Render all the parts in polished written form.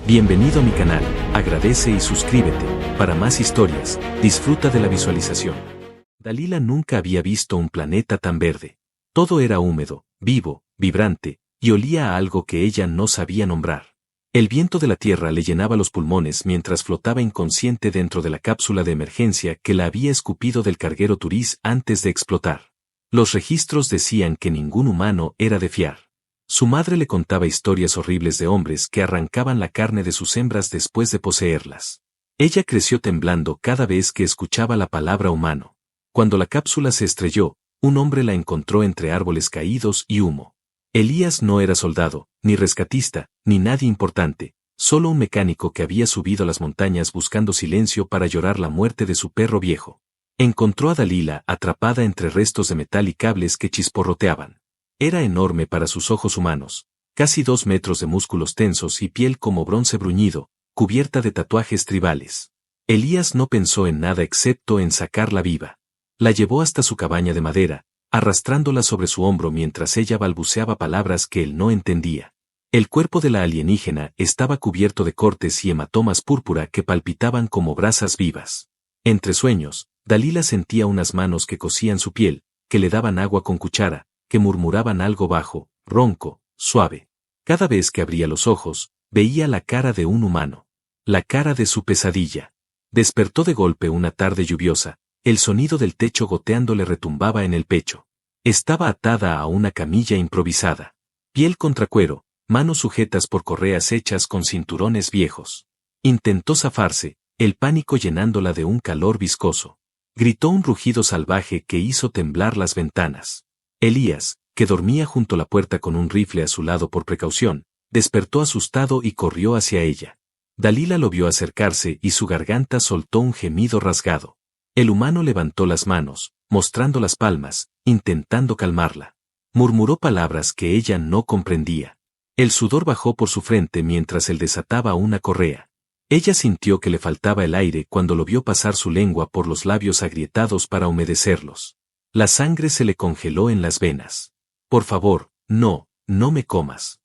Bienvenido a mi canal, agradece y suscríbete. Para más historias, disfruta de la visualización. Dalila nunca había visto un planeta tan verde. Todo era húmedo, vivo, vibrante, y olía a algo que ella no sabía nombrar. El viento de la Tierra le llenaba los pulmones mientras flotaba inconsciente dentro de la cápsula de emergencia que la había escupido del carguero Turiz antes de explotar. Los registros decían que ningún humano era de fiar. Su madre le contaba historias horribles de hombres que arrancaban la carne de sus hembras después de poseerlas. Ella creció temblando cada vez que escuchaba la palabra humano. Cuando la cápsula se estrelló, un hombre la encontró entre árboles caídos y humo. Elías no era soldado, ni rescatista, ni nadie importante, solo un mecánico que había subido a las montañas buscando silencio para llorar la muerte de su perro viejo. Encontró a Dalila atrapada entre restos de metal y cables que chisporroteaban. Era enorme para sus ojos humanos, casi 2 metros de músculos tensos y piel como bronce bruñido, cubierta de tatuajes tribales. Elías no pensó en nada excepto en sacarla viva. La llevó hasta su cabaña de madera, arrastrándola sobre su hombro mientras ella balbuceaba palabras que él no entendía. El cuerpo de la alienígena estaba cubierto de cortes y hematomas púrpura que palpitaban como brasas vivas. Entre sueños, Dalila sentía unas manos que cosían su piel, que le daban agua con cuchara, que murmuraban algo bajo, ronco, suave. Cada vez que abría los ojos, veía la cara de un humano. La cara de su pesadilla. Despertó de golpe una tarde lluviosa, el sonido del techo goteando le retumbaba en el pecho. Estaba atada a una camilla improvisada. Piel contra cuero, manos sujetas por correas hechas con cinturones viejos. Intentó zafarse, el pánico llenándola de un calor viscoso. Gritó un rugido salvaje que hizo temblar las ventanas. Elías, que dormía junto a la puerta con un rifle a su lado por precaución, despertó asustado y corrió hacia ella. Dalila lo vio acercarse y su garganta soltó un gemido rasgado. El humano levantó las manos, mostrando las palmas, intentando calmarla. Murmuró palabras que ella no comprendía. El sudor bajó por su frente mientras él desataba una correa. Ella sintió que le faltaba el aire cuando lo vio pasar su lengua por los labios agrietados para humedecerlos. La sangre se le congeló en las venas. Por favor, no me comas.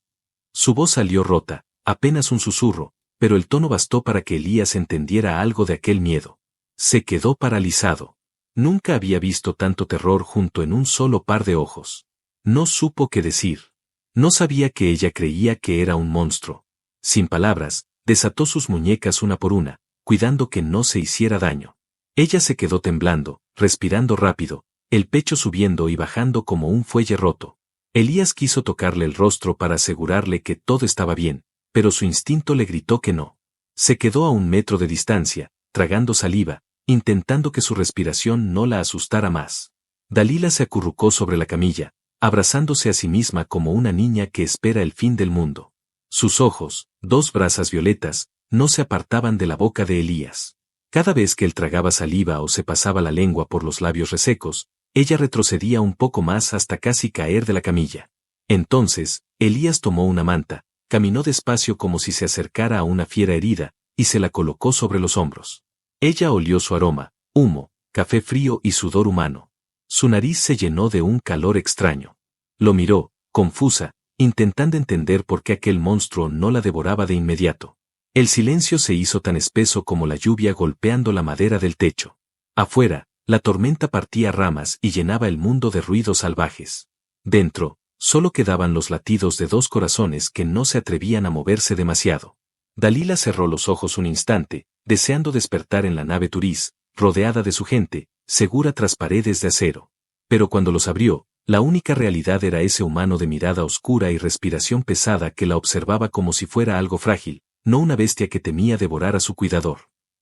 Su voz salió rota, apenas un susurro, pero el tono bastó para que Elías entendiera algo de aquel miedo. Se quedó paralizado. Nunca había visto tanto terror junto en un solo par de ojos. No supo qué decir. No sabía que ella creía que era un monstruo. Sin palabras, desató sus muñecas una por una, cuidando que no se hiciera daño. Ella se quedó temblando, respirando rápido, el pecho subiendo y bajando como un fuelle roto. Elías quiso tocarle el rostro para asegurarle que todo estaba bien, pero su instinto le gritó que no. Se quedó a 1 metro de distancia, tragando saliva, intentando que su respiración no la asustara más. Dalila se acurrucó sobre la camilla, abrazándose a sí misma como una niña que espera el fin del mundo. Sus ojos, 2 brasas violetas, no se apartaban de la boca de Elías. Cada vez que él tragaba saliva o se pasaba la lengua por los labios resecos, ella retrocedía un poco más hasta casi caer de la camilla. Entonces, Elías tomó una manta, caminó despacio como si se acercara a una fiera herida, y se la colocó sobre los hombros. Ella olió su aroma, humo, café frío y sudor humano. Su nariz se llenó de un calor extraño. Lo miró, confusa, intentando entender por qué aquel monstruo no la devoraba de inmediato. El silencio se hizo tan espeso como la lluvia golpeando la madera del techo. Afuera, la tormenta partía ramas y llenaba el mundo de ruidos salvajes. Dentro, solo quedaban los latidos de 2 corazones que no se atrevían a moverse demasiado. Dalila cerró los ojos un instante, deseando despertar en la nave Turiz, rodeada de su gente, segura tras paredes de acero. Pero cuando los abrió, la única realidad era ese humano de mirada oscura y respiración pesada que la observaba como si fuera algo frágil, no una bestia que temía devorar a su cuidador.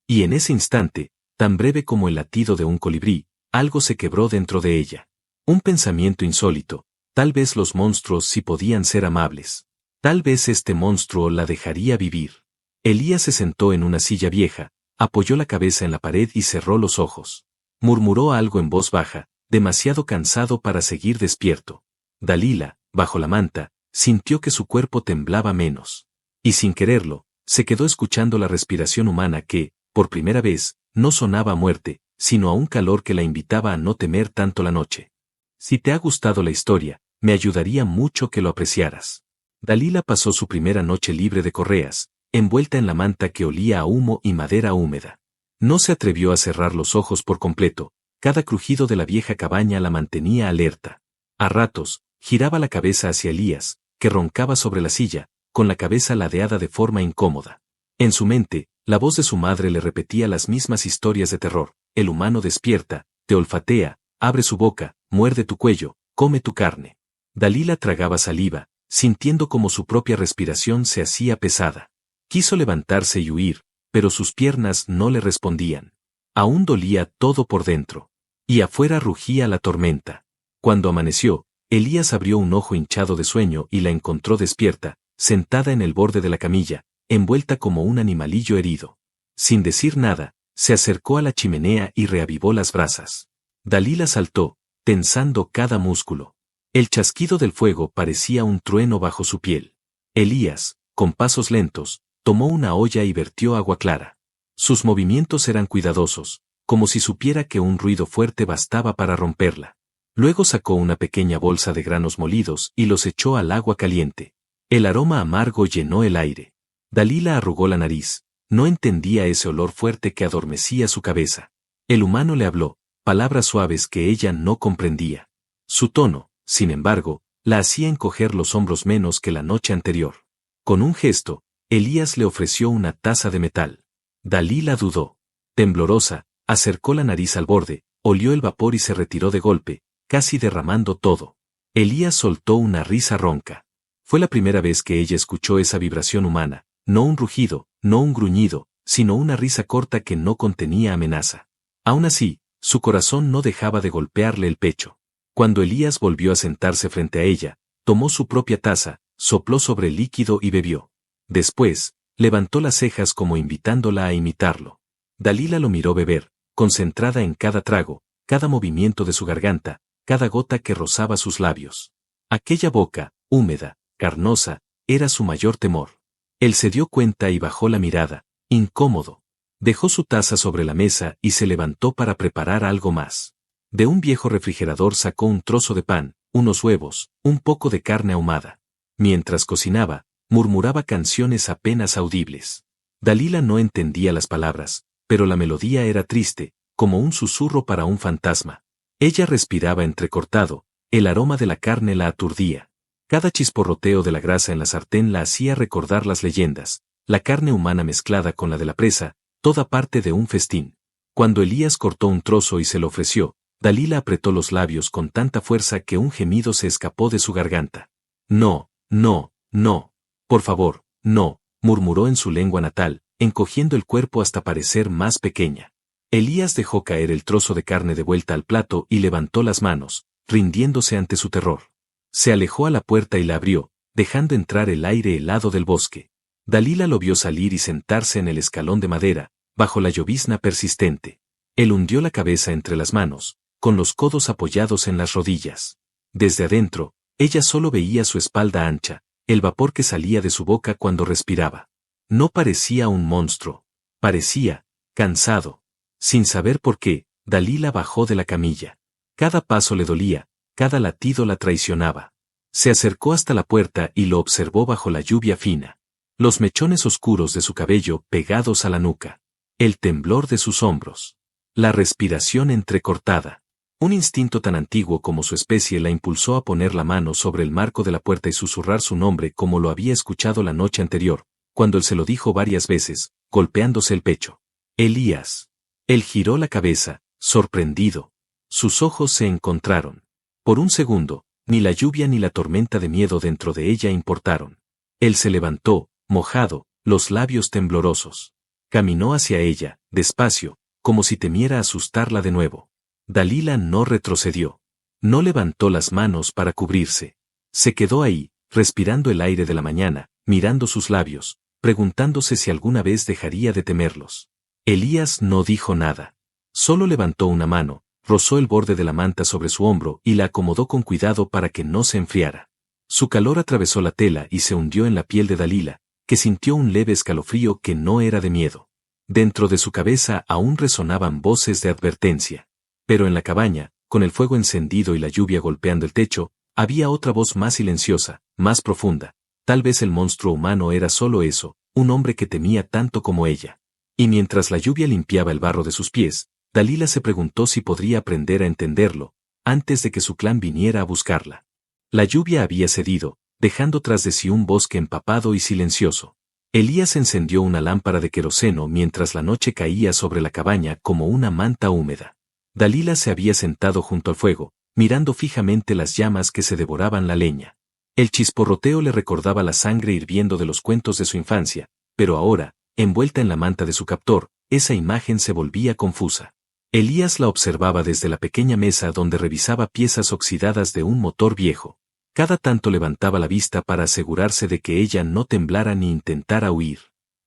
Y en ese instante, tan breve como el latido de un colibrí, algo se quebró dentro de ella. Un pensamiento insólito, tal vez los monstruos sí podían ser amables. Tal vez este monstruo la dejaría vivir. Elías se sentó en una silla vieja, apoyó la cabeza en la pared y cerró los ojos. Murmuró algo en voz baja, demasiado cansado para seguir despierto. Dalila, bajo la manta, sintió que su cuerpo temblaba menos. Y sin quererlo, se quedó escuchando la respiración humana que, por primera vez, no sonaba a muerte, sino a un calor que la invitaba a no temer tanto la noche. Si te ha gustado la historia, me ayudaría mucho que lo apreciaras. Dalila pasó su primera noche libre de correas, envuelta en la manta que olía a humo y madera húmeda. No se atrevió a cerrar los ojos por completo, cada crujido de la vieja cabaña la mantenía alerta. A ratos, giraba la cabeza hacia Elías, que roncaba sobre la silla, con la cabeza ladeada de forma incómoda. En su mente, la voz de su madre le repetía las mismas historias de terror: el humano despierta, te olfatea, abre su boca, muerde tu cuello, come tu carne. Dalila tragaba saliva, sintiendo como su propia respiración se hacía pesada. Quiso levantarse y huir, pero sus piernas no le respondían. Aún dolía todo por dentro. Y afuera rugía la tormenta. Cuando amaneció, Elías abrió un ojo hinchado de sueño y la encontró despierta, sentada en el borde de la camilla, envuelta como un animalillo herido. Sin decir nada, se acercó a la chimenea y reavivó las brasas. Dalila saltó, tensando cada músculo. El chasquido del fuego parecía un trueno bajo su piel. Elías, con pasos lentos, tomó una olla y vertió agua clara. Sus movimientos eran cuidadosos, como si supiera que un ruido fuerte bastaba para romperla. Luego sacó una pequeña bolsa de granos molidos y los echó al agua caliente. El aroma amargo llenó el aire. Dalila arrugó la nariz. No entendía ese olor fuerte que adormecía su cabeza. El humano le habló, palabras suaves que ella no comprendía. Su tono, sin embargo, la hacía encoger los hombros menos que la noche anterior. Con un gesto, Elías le ofreció una taza de metal. Dalila dudó. Temblorosa, acercó la nariz al borde, olió el vapor y se retiró de golpe, casi derramando todo. Elías soltó una risa ronca. Fue la primera vez que ella escuchó esa vibración humana, no un rugido, no un gruñido, sino una risa corta que no contenía amenaza. Aún así, su corazón no dejaba de golpearle el pecho. Cuando Elías volvió a sentarse frente a ella, tomó su propia taza, sopló sobre el líquido y bebió. Después, levantó las cejas como invitándola a imitarlo. Dalila lo miró beber, concentrada en cada trago, cada movimiento de su garganta, cada gota que rozaba sus labios. Aquella boca, húmeda, carnosa, era su mayor temor. Él se dio cuenta y bajó la mirada, incómodo. Dejó su taza sobre la mesa y se levantó para preparar algo más. De un viejo refrigerador sacó un trozo de pan, unos huevos, un poco de carne ahumada. Mientras cocinaba, murmuraba canciones apenas audibles. Dalila no entendía las palabras, pero la melodía era triste, como un susurro para un fantasma. Ella respiraba entrecortado, el aroma de la carne la aturdía. Cada chisporroteo de la grasa en la sartén la hacía recordar las leyendas, la carne humana mezclada con la de la presa, toda parte de un festín. Cuando Elías cortó un trozo y se lo ofreció, Dalila apretó los labios con tanta fuerza que un gemido se escapó de su garganta. No, no, no. Por favor, no, murmuró en su lengua natal, encogiendo el cuerpo hasta parecer más pequeña. Elías dejó caer el trozo de carne de vuelta al plato y levantó las manos, rindiéndose ante su terror. Se alejó a la puerta y la abrió, dejando entrar el aire helado del bosque. Dalila lo vio salir y sentarse en el escalón de madera, bajo la llovizna persistente. Él hundió la cabeza entre las manos, con los codos apoyados en las rodillas. Desde adentro, ella solo veía su espalda ancha, el vapor que salía de su boca cuando respiraba. No parecía un monstruo. Parecía, cansado. Sin saber por qué, Dalila bajó de la camilla. Cada paso le dolía, cada latido la traicionaba. Se acercó hasta la puerta y lo observó bajo la lluvia fina. Los mechones oscuros de su cabello pegados a la nuca. El temblor de sus hombros. La respiración entrecortada. Un instinto tan antiguo como su especie la impulsó a poner la mano sobre el marco de la puerta y susurrar su nombre como lo había escuchado la noche anterior, cuando él se lo dijo varias veces, golpeándose el pecho. Elías. Él giró la cabeza, sorprendido. Sus ojos se encontraron. Por un segundo, ni la lluvia ni la tormenta de miedo dentro de ella importaron. Él se levantó, mojado, los labios temblorosos. Caminó hacia ella, despacio, como si temiera asustarla de nuevo. Dalila no retrocedió. No levantó las manos para cubrirse. Se quedó ahí, respirando el aire de la mañana, mirando sus labios, preguntándose si alguna vez dejaría de temerlos. Elías no dijo nada. Solo levantó una mano, rozó el borde de la manta sobre su hombro y la acomodó con cuidado para que no se enfriara. Su calor atravesó la tela y se hundió en la piel de Dalila, que sintió un leve escalofrío que no era de miedo. Dentro de su cabeza aún resonaban voces de advertencia. Pero en la cabaña, con el fuego encendido y la lluvia golpeando el techo, había otra voz más silenciosa, más profunda. Tal vez el monstruo humano era solo eso, un hombre que temía tanto como ella. Y mientras la lluvia limpiaba el barro de sus pies, Dalila se preguntó si podría aprender a entenderlo, antes de que su clan viniera a buscarla. La lluvia había cedido, dejando tras de sí un bosque empapado y silencioso. Elías encendió una lámpara de queroseno mientras la noche caía sobre la cabaña como una manta húmeda. Dalila se había sentado junto al fuego, mirando fijamente las llamas que se devoraban la leña. El chisporroteo le recordaba la sangre hirviendo de los cuentos de su infancia, pero ahora, envuelta en la manta de su captor, esa imagen se volvía confusa. Elías la observaba desde la pequeña mesa donde revisaba piezas oxidadas de un motor viejo. Cada tanto levantaba la vista para asegurarse de que ella no temblara ni intentara huir.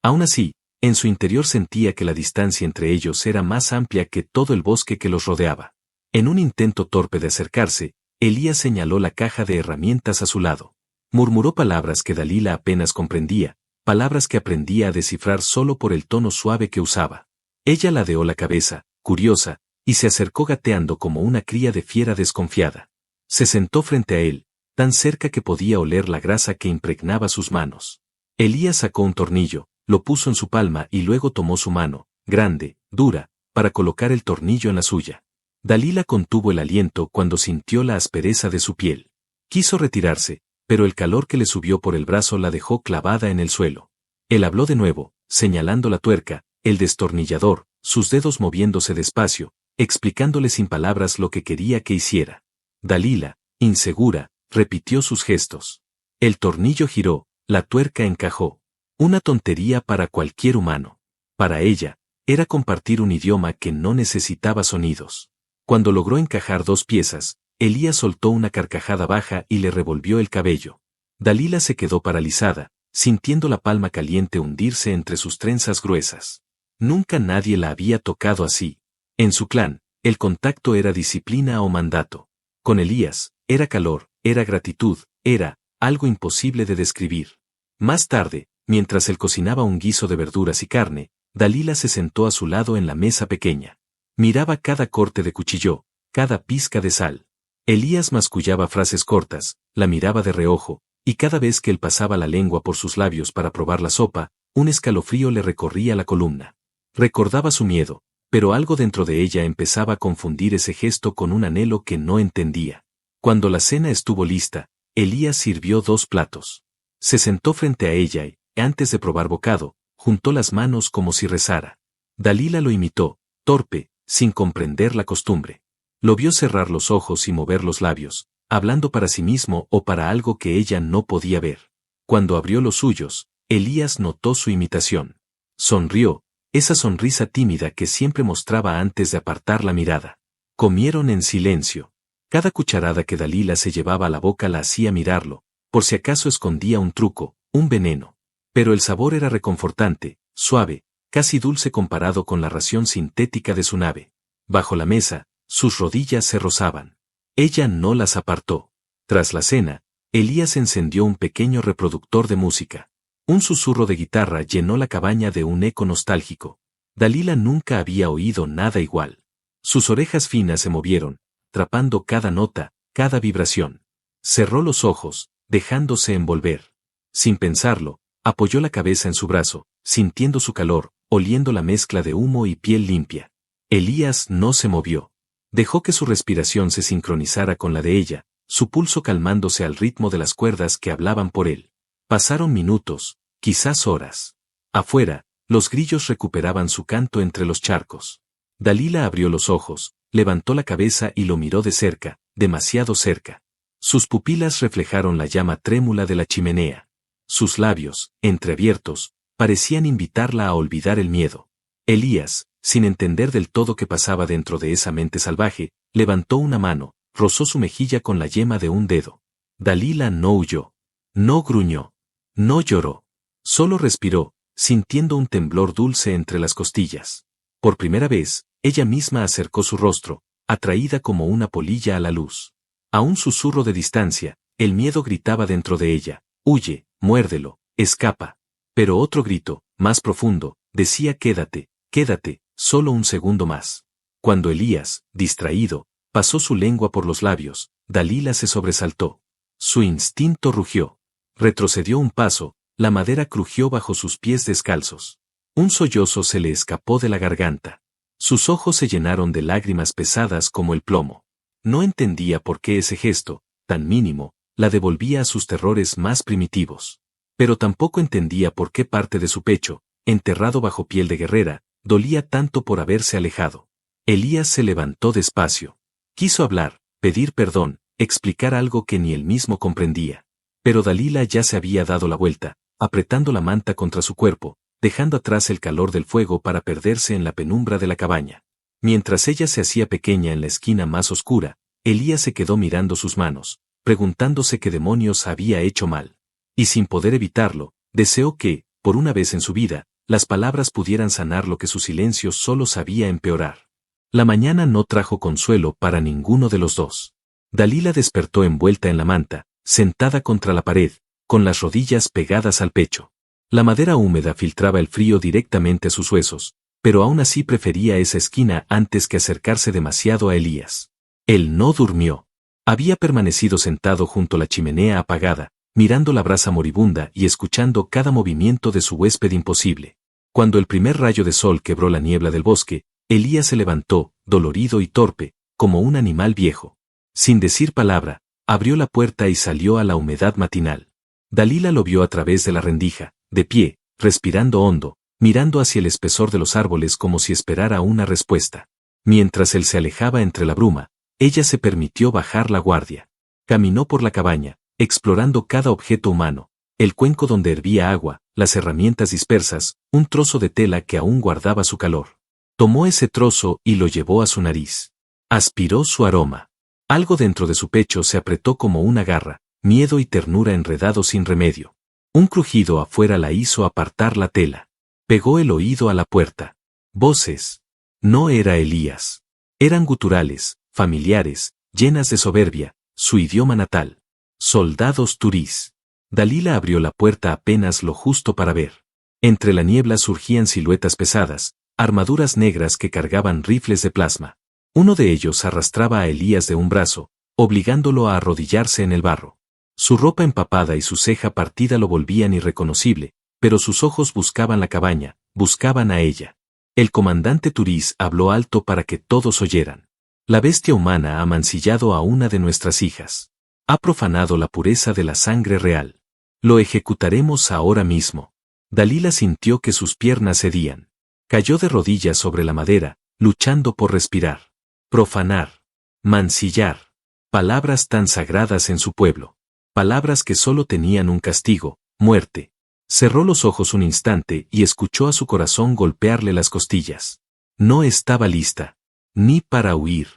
Aún así, en su interior sentía que la distancia entre ellos era más amplia que todo el bosque que los rodeaba. En un intento torpe de acercarse, Elías señaló la caja de herramientas a su lado. Murmuró palabras que Dalila apenas comprendía, palabras que aprendía a descifrar solo por el tono suave que usaba. Ella ladeó la cabeza, curiosa, y se acercó gateando como una cría de fiera desconfiada. Se sentó frente a él, tan cerca que podía oler la grasa que impregnaba sus manos. Elías sacó un tornillo, lo puso en su palma y luego tomó su mano, grande, dura, para colocar el tornillo en la suya. Dalila contuvo el aliento cuando sintió la aspereza de su piel. Quiso retirarse, pero el calor que le subió por el brazo la dejó clavada en el suelo. Él habló de nuevo, señalando la tuerca, el destornillador, sus dedos moviéndose despacio, explicándole sin palabras lo que quería que hiciera. Dalila, insegura, repitió sus gestos. El tornillo giró, la tuerca encajó. Una tontería para cualquier humano. Para ella, era compartir un idioma que no necesitaba sonidos. Cuando logró encajar dos piezas, Elías soltó una carcajada baja y le revolvió el cabello. Dalila se quedó paralizada, sintiendo la palma caliente hundirse entre sus trenzas gruesas. Nunca nadie la había tocado así. En su clan, el contacto era disciplina o mandato. Con Elías, era calor, era gratitud, era algo imposible de describir. Más tarde, mientras él cocinaba un guiso de verduras y carne, Dalila se sentó a su lado en la mesa pequeña. Miraba cada corte de cuchillo, cada pizca de sal. Elías mascullaba frases cortas, la miraba de reojo, y cada vez que él pasaba la lengua por sus labios para probar la sopa, un escalofrío le recorría la columna. Recordaba su miedo, pero algo dentro de ella empezaba a confundir ese gesto con un anhelo que no entendía. Cuando la cena estuvo lista, Elías sirvió 2 platos. Se sentó frente a ella y, antes de probar bocado, juntó las manos como si rezara. Dalila lo imitó, torpe, sin comprender la costumbre. Lo vio cerrar los ojos y mover los labios, hablando para sí mismo o para algo que ella no podía ver. Cuando abrió los suyos, Elías notó su imitación. Sonrió, esa sonrisa tímida que siempre mostraba antes de apartar la mirada. Comieron en silencio. Cada cucharada que Dalila se llevaba a la boca la hacía mirarlo, por si acaso escondía un truco, un veneno. Pero el sabor era reconfortante, suave, casi dulce comparado con la ración sintética de su nave. Bajo la mesa, sus rodillas se rozaban. Ella no las apartó. Tras la cena, Elías encendió un pequeño reproductor de música. Un susurro de guitarra llenó la cabaña de un eco nostálgico. Dalila nunca había oído nada igual. Sus orejas finas se movieron, atrapando cada nota, cada vibración. Cerró los ojos, dejándose envolver. Sin pensarlo, apoyó la cabeza en su brazo, sintiendo su calor, oliendo la mezcla de humo y piel limpia. Elías no se movió. Dejó que su respiración se sincronizara con la de ella, su pulso calmándose al ritmo de las cuerdas que hablaban por él. Pasaron minutos, quizás horas. Afuera, los grillos recuperaban su canto entre los charcos. Dalila abrió los ojos, levantó la cabeza y lo miró de cerca, demasiado cerca. Sus pupilas reflejaron la llama trémula de la chimenea. Sus labios, entreabiertos, parecían invitarla a olvidar el miedo. Elías, sin entender del todo qué pasaba dentro de esa mente salvaje, levantó una mano, rozó su mejilla con la yema de un dedo. Dalila no huyó. No gruñó. No lloró. Solo respiró, sintiendo un temblor dulce entre las costillas. Por primera vez, ella misma acercó su rostro, atraída como una polilla a la luz. A un susurro de distancia, el miedo gritaba dentro de ella, huye, muérdelo, escapa. Pero otro grito, más profundo, decía quédate, quédate, solo un segundo más. Cuando Elías, distraído, pasó su lengua por los labios, Dalila se sobresaltó. Su instinto rugió. Retrocedió un paso, La madera crujió bajo sus pies descalzos. Un sollozo se le escapó de la garganta. Sus ojos se llenaron de lágrimas pesadas como el plomo. No entendía por qué ese gesto, tan mínimo, la devolvía a sus terrores más primitivos. Pero tampoco entendía por qué parte de su pecho, enterrado bajo piel de guerrera, dolía tanto por haberse alejado. Elías se levantó despacio. Quiso hablar, pedir perdón, explicar algo que ni él mismo comprendía. Pero Dalila ya se había dado la vuelta, apretando la manta contra su cuerpo, dejando atrás el calor del fuego para perderse en la penumbra de la cabaña. Mientras ella se hacía pequeña en la esquina más oscura, Elías se quedó mirando sus manos, preguntándose qué demonios había hecho mal. Y sin poder evitarlo, deseó que, por una vez en su vida, las palabras pudieran sanar lo que su silencio solo sabía empeorar. La mañana no trajo consuelo para ninguno de los dos. Dalila despertó envuelta en la manta, sentada contra la pared, con las rodillas pegadas al pecho. La madera húmeda filtraba el frío directamente a sus huesos, pero aún así prefería esa esquina antes que acercarse demasiado a Elías. Él no durmió. Había permanecido sentado junto a la chimenea apagada, mirando la brasa moribunda y escuchando cada movimiento de su huésped imposible. Cuando el primer rayo de sol quebró la niebla del bosque, Elías se levantó, dolorido y torpe, como un animal viejo. Sin decir palabra, abrió la puerta y salió a la humedad matinal. Dalila lo vio a través de la rendija, de pie, respirando hondo, mirando hacia el espesor de los árboles como si esperara una respuesta. Mientras él se alejaba entre la bruma, ella se permitió bajar la guardia. Caminó por la cabaña, explorando cada objeto humano, el cuenco donde hervía agua, las herramientas dispersas, un trozo de tela que aún guardaba su calor. Tomó ese trozo y lo llevó a su nariz. Aspiró su aroma. Algo dentro de su pecho se apretó como una garra, miedo y ternura enredados sin remedio. Un crujido afuera la hizo apartar la tela. Pegó el oído a la puerta. Voces. No era Elías. Eran guturales, familiares, llenas de soberbia, su idioma natal. Soldados turís. Dalila abrió la puerta apenas lo justo para ver. Entre la niebla surgían siluetas pesadas, armaduras negras que cargaban rifles de plasma. Uno de ellos arrastraba a Elías de un brazo, obligándolo a arrodillarse en el barro. Su ropa empapada y su ceja partida lo volvían irreconocible, pero sus ojos buscaban la cabaña, buscaban a ella. El comandante Turís habló alto para que todos oyeran. La bestia humana ha mancillado a una de nuestras hijas. Ha profanado la pureza de la sangre real. Lo ejecutaremos ahora mismo. Dalila sintió que sus piernas cedían. Cayó de rodillas sobre la madera, luchando por respirar. Profanar. Mancillar. Palabras tan sagradas en su pueblo. Palabras que solo tenían un castigo, muerte. Cerró los ojos un instante y escuchó a su corazón golpearle las costillas. No estaba lista. Ni para huir.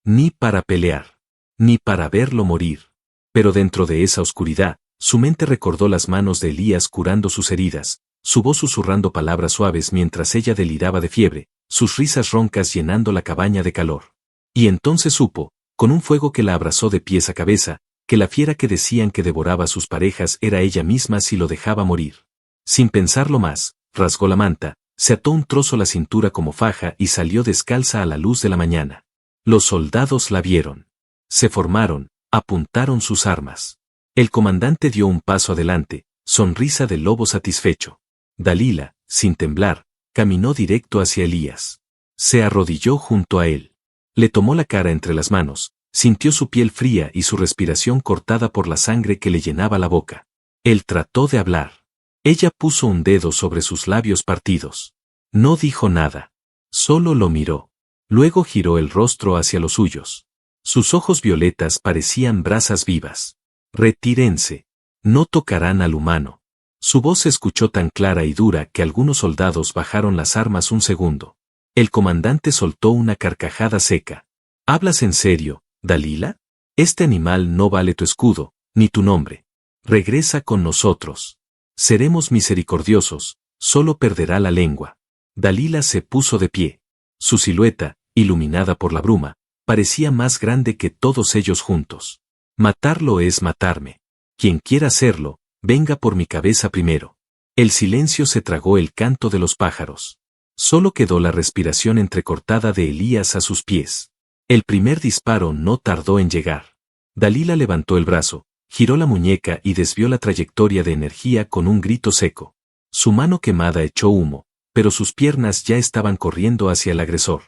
Ni para pelear. Ni para verlo morir. Pero dentro de esa oscuridad, su mente recordó las manos de Elías curando sus heridas, su voz susurrando palabras suaves mientras ella deliraba de fiebre, sus risas roncas llenando la cabaña de calor. Y entonces supo, con un fuego que la abrazó de pies a cabeza, que la fiera que decían que devoraba a sus parejas era ella misma si lo dejaba morir. Sin pensarlo más, rasgó la manta, se ató un trozo a la cintura como faja y salió descalza a la luz de la mañana. Los soldados la vieron. Se formaron, apuntaron sus armas. El comandante dio un paso adelante, sonrisa de lobo satisfecho. Dalila, sin temblar, caminó directo hacia Elías. Se arrodilló junto a él. Le tomó la cara entre las manos, sintió su piel fría y su respiración cortada por la sangre que le llenaba la boca. Él trató de hablar. Ella puso un dedo sobre sus labios partidos. No dijo nada. Solo lo miró. Luego giró el rostro hacia los suyos. Sus ojos violetas parecían brasas vivas. Retírense. No tocarán al humano. Su voz se escuchó tan clara y dura que algunos soldados bajaron las armas un segundo. El comandante soltó una carcajada seca. ¿Hablas en serio, Dalila? Este animal no vale tu escudo, ni tu nombre. Regresa con nosotros. Seremos misericordiosos, solo perderá la lengua. Dalila se puso de pie. Su silueta, iluminada por la bruma, parecía más grande que todos ellos juntos. Matarlo es matarme. Quien quiera hacerlo, venga por mi cabeza primero. El silencio se tragó el canto de los pájaros. Solo quedó la respiración entrecortada de Elías a sus pies. El primer disparo no tardó en llegar. Dalila levantó el brazo, giró la muñeca y desvió la trayectoria de energía con un grito seco. Su mano quemada echó humo, pero sus piernas ya estaban corriendo hacia el agresor.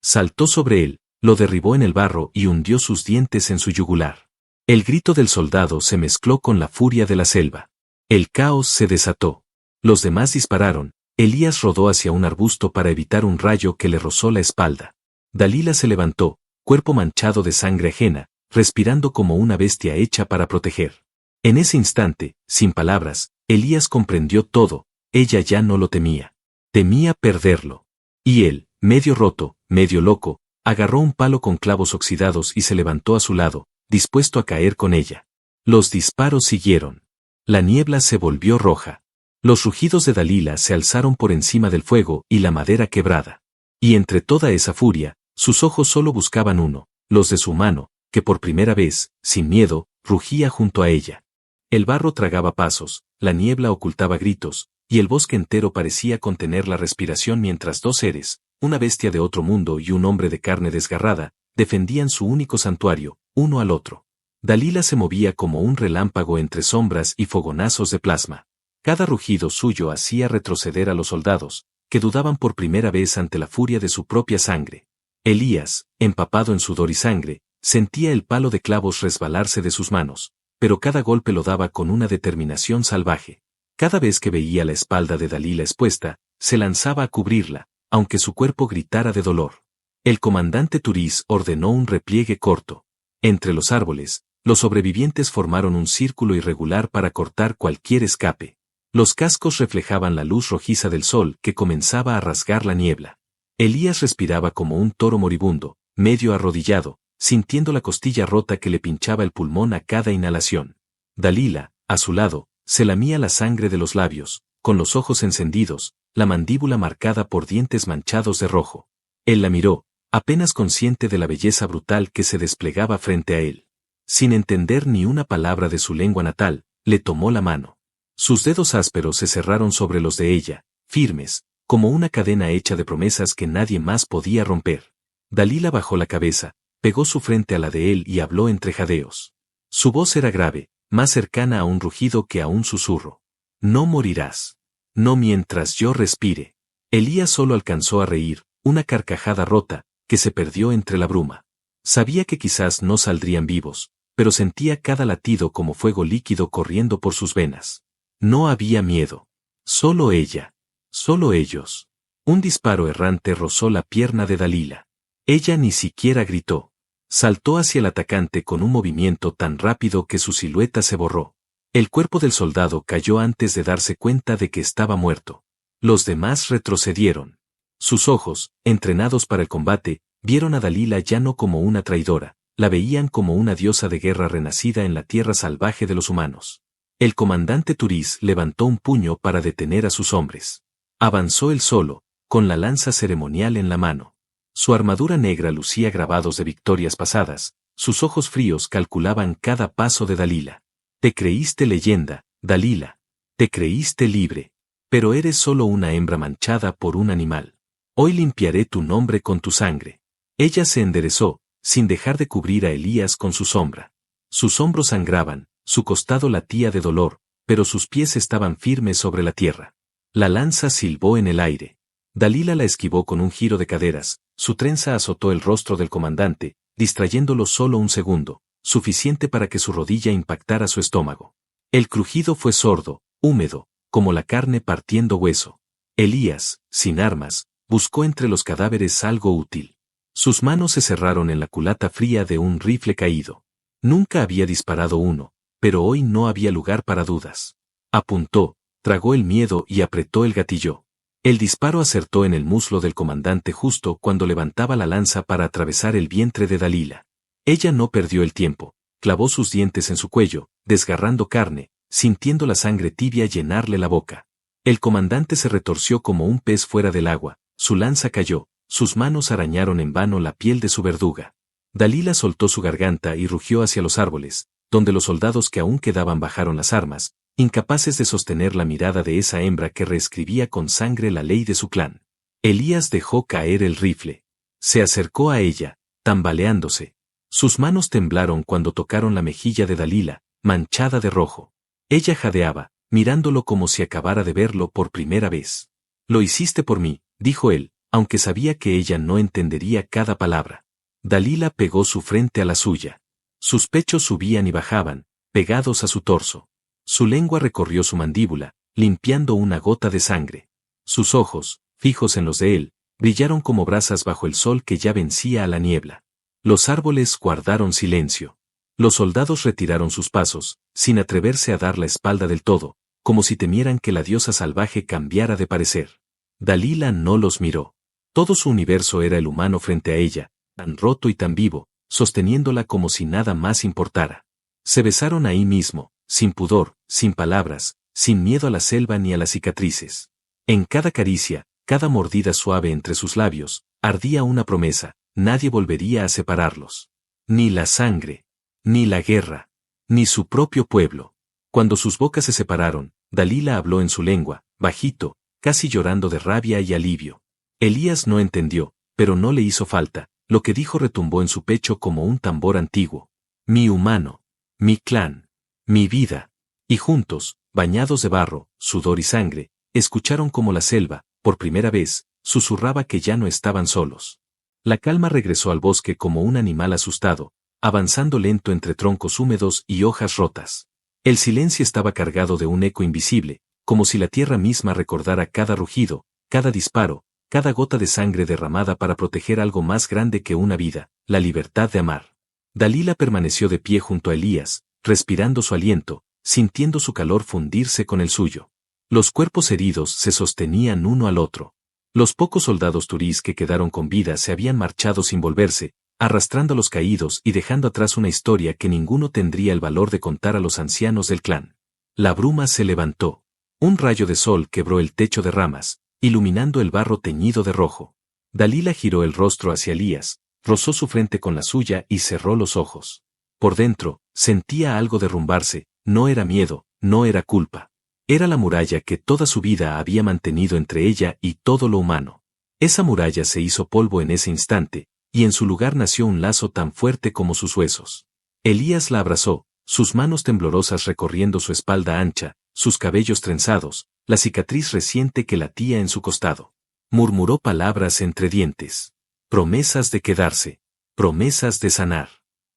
Saltó sobre él, lo derribó en el barro y hundió sus dientes en su yugular. El grito del soldado se mezcló con la furia de la selva. El caos se desató. Los demás dispararon. Elías rodó hacia un arbusto para evitar un rayo que le rozó la espalda. Dalila se levantó, cuerpo manchado de sangre ajena, respirando como una bestia hecha para proteger. En ese instante, sin palabras, Elías comprendió todo. Ella ya no lo temía. Temía perderlo. Y él, medio roto, medio loco, agarró un palo con clavos oxidados y se levantó a su lado, dispuesto a caer con ella. Los disparos siguieron. La niebla se volvió roja. Los rugidos de Dalila se alzaron por encima del fuego y la madera quebrada. Y entre toda esa furia, sus ojos solo buscaban uno, los de su mano, que por primera vez, sin miedo, rugía junto a ella. El barro tragaba pasos, la niebla ocultaba gritos, y el bosque entero parecía contener la respiración mientras dos seres, una bestia de otro mundo y un hombre de carne desgarrada, defendían su único santuario, uno al otro. Dalila se movía como un relámpago entre sombras y fogonazos de plasma. Cada rugido suyo hacía retroceder a los soldados, que dudaban por primera vez ante la furia de su propia sangre. Elías, empapado en sudor y sangre, sentía el palo de clavos resbalarse de sus manos, pero cada golpe lo daba con una determinación salvaje. Cada vez que veía la espalda de Dalila expuesta, se lanzaba a cubrirla, aunque su cuerpo gritara de dolor. El comandante Turiz ordenó un repliegue corto. Entre los árboles, los sobrevivientes formaron un círculo irregular para cortar cualquier escape. Los cascos reflejaban la luz rojiza del sol que comenzaba a rasgar la niebla. Elías respiraba como un toro moribundo, medio arrodillado, sintiendo la costilla rota que le pinchaba el pulmón a cada inhalación. Dalila, a su lado, se lamía la sangre de los labios, con los ojos encendidos, la mandíbula marcada por dientes manchados de rojo. Él la miró, apenas consciente de la belleza brutal que se desplegaba frente a él. Sin entender ni una palabra de su lengua natal, le tomó la mano. Sus dedos ásperos se cerraron sobre los de ella, firmes, como una cadena hecha de promesas que nadie más podía romper. Dalila bajó la cabeza, pegó su frente a la de él y habló entre jadeos. Su voz era grave, más cercana a un rugido que a un susurro. No morirás. No mientras yo respire. Elías solo alcanzó a reír, una carcajada rota, que se perdió entre la bruma. Sabía que quizás no saldrían vivos, pero sentía cada latido como fuego líquido corriendo por sus venas. No había miedo. Solo ella. Solo ellos. Un disparo errante rozó la pierna de Dalila. Ella ni siquiera gritó. Saltó hacia el atacante con un movimiento tan rápido que su silueta se borró. El cuerpo del soldado cayó antes de darse cuenta de que estaba muerto. Los demás retrocedieron. Sus ojos, entrenados para el combate, vieron a Dalila ya no como una traidora, la veían como una diosa de guerra renacida en la tierra salvaje de los humanos. El comandante Turiz levantó un puño para detener a sus hombres. Avanzó él solo, con la lanza ceremonial en la mano. Su armadura negra lucía grabados de victorias pasadas, sus ojos fríos calculaban cada paso de Dalila. Te creíste leyenda, Dalila. Te creíste libre. Pero eres solo una hembra manchada por un animal. Hoy limpiaré tu nombre con tu sangre. Ella se enderezó, sin dejar de cubrir a Elías con su sombra. Sus hombros sangraban, su costado latía de dolor, pero sus pies estaban firmes sobre la tierra. La lanza silbó en el aire. Dalila la esquivó con un giro de caderas, su trenza azotó el rostro del comandante, distrayéndolo solo un segundo, suficiente para que su rodilla impactara su estómago. El crujido fue sordo, húmedo, como la carne partiendo hueso. Elías, sin armas, buscó entre los cadáveres algo útil. Sus manos se cerraron en la culata fría de un rifle caído. Nunca había disparado uno, pero hoy no había lugar para dudas. Apuntó, tragó el miedo y apretó el gatillo. El disparo acertó en el muslo del comandante justo cuando levantaba la lanza para atravesar el vientre de Dalila. Ella no perdió el tiempo, clavó sus dientes en su cuello, desgarrando carne, sintiendo la sangre tibia llenarle la boca. El comandante se retorció como un pez fuera del agua, su lanza cayó, sus manos arañaron en vano la piel de su verduga. Dalila soltó su garganta y rugió hacia los árboles, donde los soldados que aún quedaban bajaron las armas, incapaces de sostener la mirada de esa hembra que reescribía con sangre la ley de su clan. Elías dejó caer el rifle. Se acercó a ella, tambaleándose. Sus manos temblaron cuando tocaron la mejilla de Dalila, manchada de rojo. Ella jadeaba, mirándolo como si acabara de verlo por primera vez. Lo hiciste por mí, dijo él, aunque sabía que ella no entendería cada palabra. Dalila pegó su frente a la suya. Sus pechos subían y bajaban, pegados a su torso. Su lengua recorrió su mandíbula, limpiando una gota de sangre. Sus ojos, fijos en los de él, brillaron como brasas bajo el sol que ya vencía a la niebla. Los árboles guardaron silencio. Los soldados retiraron sus pasos, sin atreverse a dar la espalda del todo, como si temieran que la diosa salvaje cambiara de parecer. Dalila no los miró. Todo su universo era el humano frente a ella, tan roto y tan vivo, sosteniéndola como si nada más importara. Se besaron ahí mismo, sin pudor, sin palabras, sin miedo a la selva ni a las cicatrices. En cada caricia, cada mordida suave entre sus labios, ardía una promesa: nadie volvería a separarlos. Ni la sangre, ni la guerra, ni su propio pueblo. Cuando sus bocas se separaron, Dalila habló en su lengua, bajito, casi llorando de rabia y alivio. Elías no entendió, pero no le hizo falta. Lo que dijo retumbó en su pecho como un tambor antiguo. Mi humano, mi clan, mi vida. Y juntos, bañados de barro, sudor y sangre, escucharon como la selva, por primera vez, susurraba que ya no estaban solos. La calma regresó al bosque como un animal asustado, avanzando lento entre troncos húmedos y hojas rotas. El silencio estaba cargado de un eco invisible, como si la tierra misma recordara cada rugido, cada disparo, cada gota de sangre derramada para proteger algo más grande que una vida, la libertad de amar. Dalila permaneció de pie junto a Elías, respirando su aliento, sintiendo su calor fundirse con el suyo. Los cuerpos heridos se sostenían uno al otro. Los pocos soldados turís que quedaron con vida se habían marchado sin volverse, arrastrando a los caídos y dejando atrás una historia que ninguno tendría el valor de contar a los ancianos del clan. La bruma se levantó. Un rayo de sol quebró el techo de ramas, iluminando el barro teñido de rojo. Dalila giró el rostro hacia Elías, rozó su frente con la suya y cerró los ojos. Por dentro, sentía algo derrumbarse, no era miedo, no era culpa. Era la muralla que toda su vida había mantenido entre ella y todo lo humano. Esa muralla se hizo polvo en ese instante, y en su lugar nació un lazo tan fuerte como sus huesos. Elías la abrazó, sus manos temblorosas recorriendo su espalda ancha, sus cabellos trenzados, la cicatriz reciente que latía en su costado. Murmuró palabras entre dientes. Promesas de quedarse. Promesas de sanar.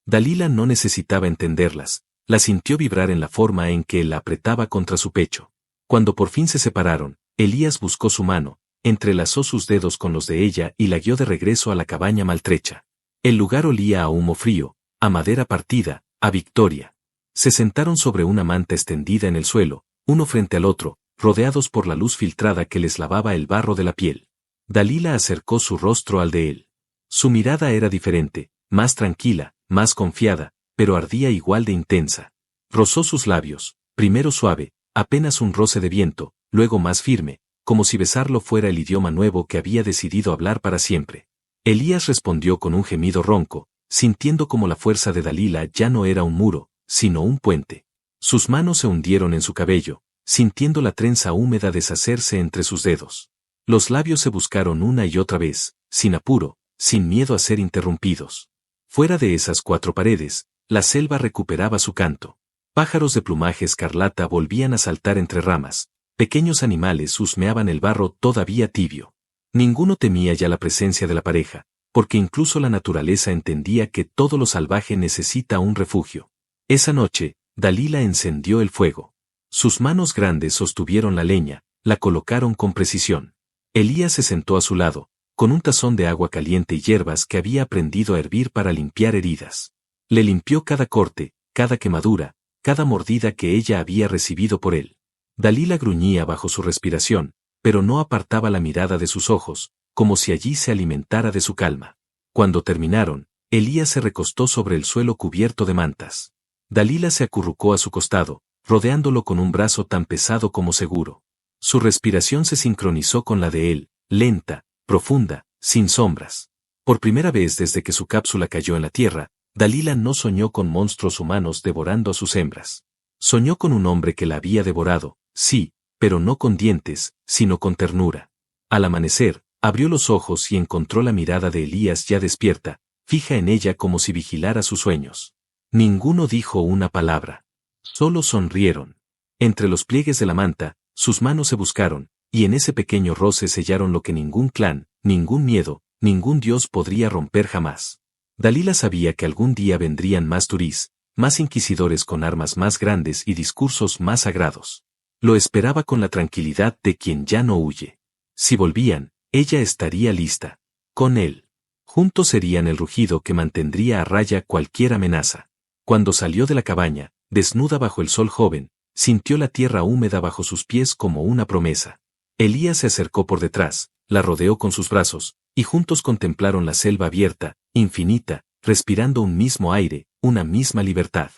Dalila no necesitaba entenderlas, las sintió vibrar en la forma en que él la apretaba contra su pecho. Cuando por fin se separaron, Elías buscó su mano, entrelazó sus dedos con los de ella y la guió de regreso a la cabaña maltrecha. El lugar olía a humo frío, a madera partida, a victoria. Se sentaron sobre una manta extendida en el suelo, uno frente al otro, rodeados por la luz filtrada que les lavaba el barro de la piel. Dalila acercó su rostro al de él. Su mirada era diferente, más tranquila, más confiada, pero ardía igual de intensa. Rozó sus labios, primero suave, apenas un roce de viento, luego más firme, como si besarlo fuera el idioma nuevo que había decidido hablar para siempre. Elías respondió con un gemido ronco, sintiendo como la fuerza de Dalila ya no era un muro, sino un puente. Sus manos se hundieron en su cabello, sintiendo la trenza húmeda deshacerse entre sus dedos. Los labios se buscaron una y otra vez, sin apuro, sin miedo a ser interrumpidos. Fuera de esas cuatro paredes, la selva recuperaba su canto. Pájaros de plumaje escarlata volvían a saltar entre ramas, pequeños animales husmeaban el barro todavía tibio. Ninguno temía ya la presencia de la pareja, porque incluso la naturaleza entendía que todo lo salvaje necesita un refugio. Esa noche, Dalila encendió el fuego. Sus manos grandes sostuvieron la leña, la colocaron con precisión. Elías se sentó a su lado, con un tazón de agua caliente y hierbas que había aprendido a hervir para limpiar heridas. Le limpió cada corte, cada quemadura, cada mordida que ella había recibido por él. Dalila gruñía bajo su respiración, pero no apartaba la mirada de sus ojos, como si allí se alimentara de su calma. Cuando terminaron, Elías se recostó sobre el suelo cubierto de mantas. Dalila se acurrucó a su costado, rodeándolo con un brazo tan pesado como seguro. Su respiración se sincronizó con la de él, lenta, profunda, sin sombras. Por primera vez desde que su cápsula cayó en la tierra, Dalila no soñó con monstruos humanos devorando a sus hembras. Soñó con un hombre que la había devorado, sí, pero no con dientes, sino con ternura. Al amanecer, abrió los ojos y encontró la mirada de Elías ya despierta, fija en ella como si vigilara sus sueños. Ninguno dijo una palabra. Solo sonrieron. Entre los pliegues de la manta, sus manos se buscaron, y en ese pequeño roce sellaron lo que ningún clan, ningún miedo, ningún dios podría romper jamás. Dalila sabía que algún día vendrían más turís, más inquisidores con armas más grandes y discursos más sagrados. Lo esperaba con la tranquilidad de quien ya no huye. Si volvían, ella estaría lista. Con él. Juntos serían el rugido que mantendría a raya cualquier amenaza. Cuando salió de la cabaña, desnuda bajo el sol joven, sintió la tierra húmeda bajo sus pies como una promesa. Elías se acercó por detrás, la rodeó con sus brazos, y juntos contemplaron la selva abierta, infinita, respirando un mismo aire, una misma libertad.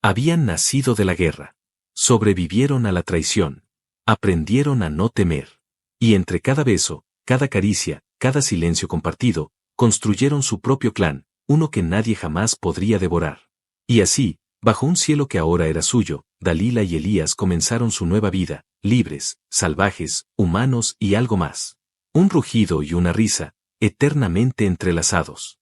Habían nacido de la guerra. Sobrevivieron a la traición. Aprendieron a no temer. Y entre cada beso, cada caricia, cada silencio compartido, construyeron su propio clan, uno que nadie jamás podría devorar. Y así, bajo un cielo que ahora era suyo, Dalila y Elías comenzaron su nueva vida, libres, salvajes, humanos y algo más. Un rugido y una risa, eternamente entrelazados.